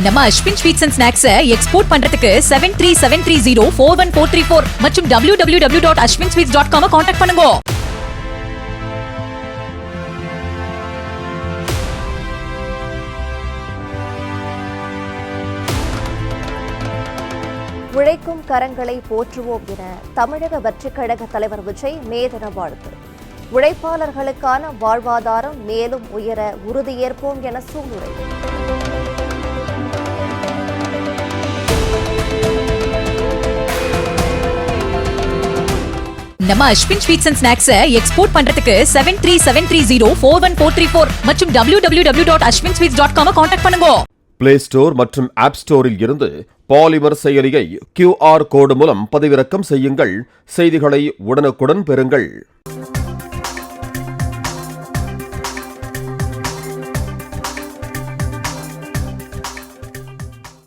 நம்ம Ashwin sweets and snacks export பண்றதுக்கு 7373041434 மற்றும் www.ashwinsweets.com கான்டாக்ட் பண்ணுங்க. உழைக்கும் கரங்களை போற்றுவோம் என தமிழக வெற்றிக் கழக தலைவர் விஜய் மேதன வாழ்த்து. உழைப்பாளர்களுக்கான வாழ்வாதாரம் மேலும் உயர உறுதியேற்போம் என சூளுரை. நம்ம Ashwin sweets and snacks export பண்றதுக்கு 7373041434 மற்றும் www.ashwinsweets.com கான்டாக்ட் பண்ணுங்க. பிளே ஸ்டோர் மற்றும் ஆப் ஸ்டோரில் இருந்து பாலிமர் செயலியை QR கோடு மூலம் பதிவிறக்கம் செய்யுங்கள். செய்திகளை உடனுக்குடன் பெறுங்கள்.